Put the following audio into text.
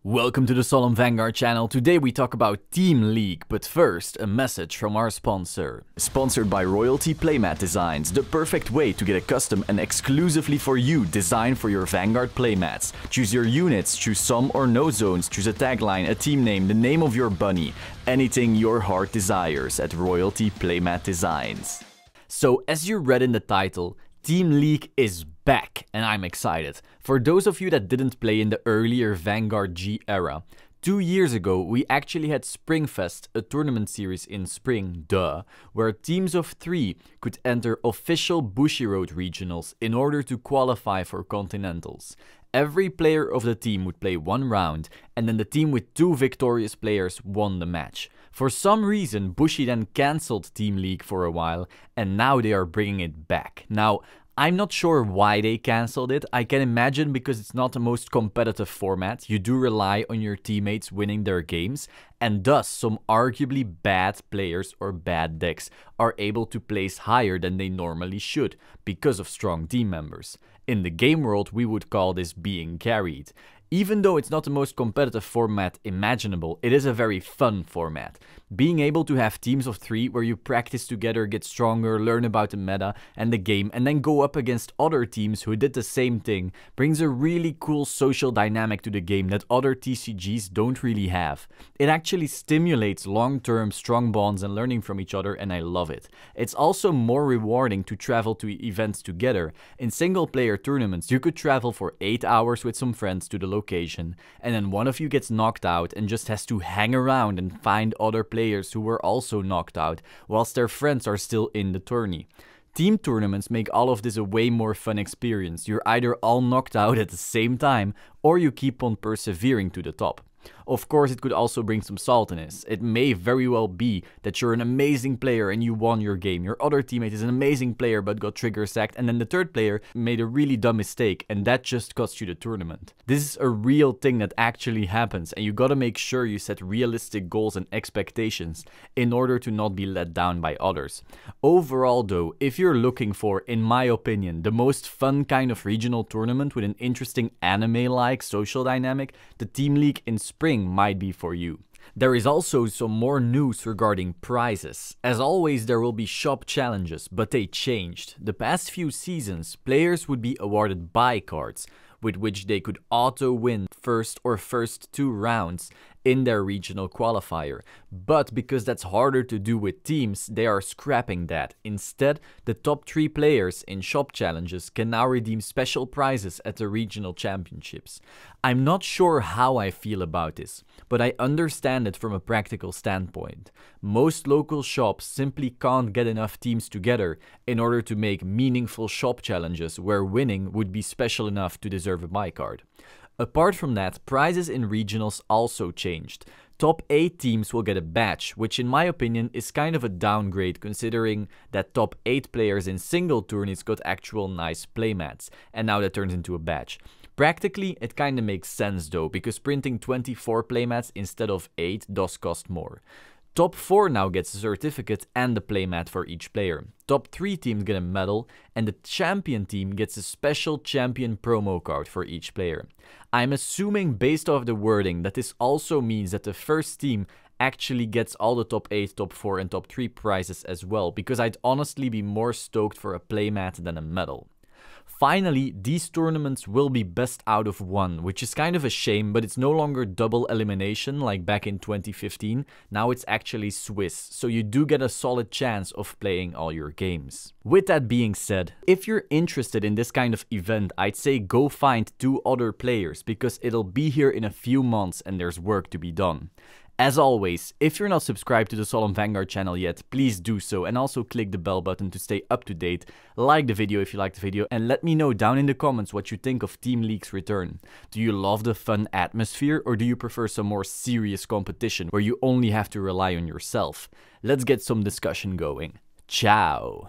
Welcome to the Solemn Vanguard channel. Today we talk about Team League, but first a message from our sponsor. Sponsored by Royalty Playmat Designs, the perfect way to get a custom and exclusively for you design for your Vanguard playmats. Choose your units, choose some or no zones, choose a tagline, a team name, the name of your bunny, anything your heart desires at Royalty Playmat Designs. So as you read in the title, Team League is back, and I'm excited. For those of you that didn't play in the earlier Vanguard G era, 2 years ago we actually had Springfest, a tournament series in spring, where teams of 3 could enter official Bushiroad regionals in order to qualify for continentals. Every player of the team would play 1 round, and then the team with 2 victorious players won the match. For some reason, Bushi then cancelled Team League for a while, and now they are bringing it back. Now, I'm not sure why they cancelled it. I can imagine because it's not the most competitive format. You do rely on your teammates winning their games, and thus some arguably bad players or bad decks are able to place higher than they normally should because of strong team members. In the game world, we would call this being carried. Even though it's not the most competitive format imaginable, it is a very fun format. Being able to have teams of 3 where you practice together, get stronger, learn about the meta and the game, and then go up against other teams who did the same thing brings a really cool social dynamic to the game that other TCGs don't really have. It actually stimulates long-term strong bonds and learning from each other, and I love it. It's also more rewarding to travel to events together. In single-player tournaments, you could travel for 8 hours with some friends to the location, and then one of you gets knocked out and just has to hang around and find other players who were also knocked out whilst their friends are still in the tourney. Team tournaments make all of this a way more fun experience. You're either all knocked out at the same time or you keep on persevering to the top. Of course, it could also bring some saltiness. It may very well be that you're an amazing player and you won your game. Your other teammate is an amazing player but got trigger sacked, and then the third player made a really dumb mistake and that just cost you the tournament. This is a real thing that actually happens, and you gotta make sure you set realistic goals and expectations in order to not be let down by others. Overall though, if you're looking for, in my opinion, the most fun kind of regional tournament with an interesting anime-like social dynamic, the Team League in spring might be for you. There is also some more news regarding prizes. As always, there will be shop challenges, but they changed. The past few seasons, players would be awarded buy cards, with which they could auto-win first 2 rounds in their regional qualifier. But because that's harder to do with teams, they are scrapping that. Instead, the top 3 players in shop challenges can now redeem special prizes at the regional championships. I'm not sure how I feel about this, but I understand it from a practical standpoint. Most local shops simply can't get enough teams together in order to make meaningful shop challenges where winning would be special enough to deserve a buy card. Apart from that, prizes in regionals also changed. Top 8 teams will get a badge, which in my opinion is kind of a downgrade considering that top 8 players in single tourneys got actual nice playmats, and now that turns into a badge. Practically, it kinda makes sense though, because printing 24 playmats instead of 8 does cost more. Top 4 now gets a certificate and a playmat for each player. Top 3 teams get a medal, and the champion team gets a special champion promo card for each player. I'm assuming based off the wording that this also means that the first team actually gets all the top 8, top 4 and top 3 prizes as well, because I'd honestly be more stoked for a playmat than a medal. Finally, these tournaments will be best out of 1, which is kind of a shame, but it's no longer double elimination like back in 2015. Now it's actually Swiss, so you do get a solid chance of playing all your games. With that being said, if you're interested in this kind of event, I'd say go find 2 other players, because it'll be here in a few months and there's work to be done. As always, if you're not subscribed to the Solemn Vanguard channel yet, please do so, and also click the bell button to stay up to date. Like the video if you liked the video, and let me know down in the comments what you think of Team League's return. Do you love the fun atmosphere, or do you prefer some more serious competition where you only have to rely on yourself? Let's get some discussion going. Ciao!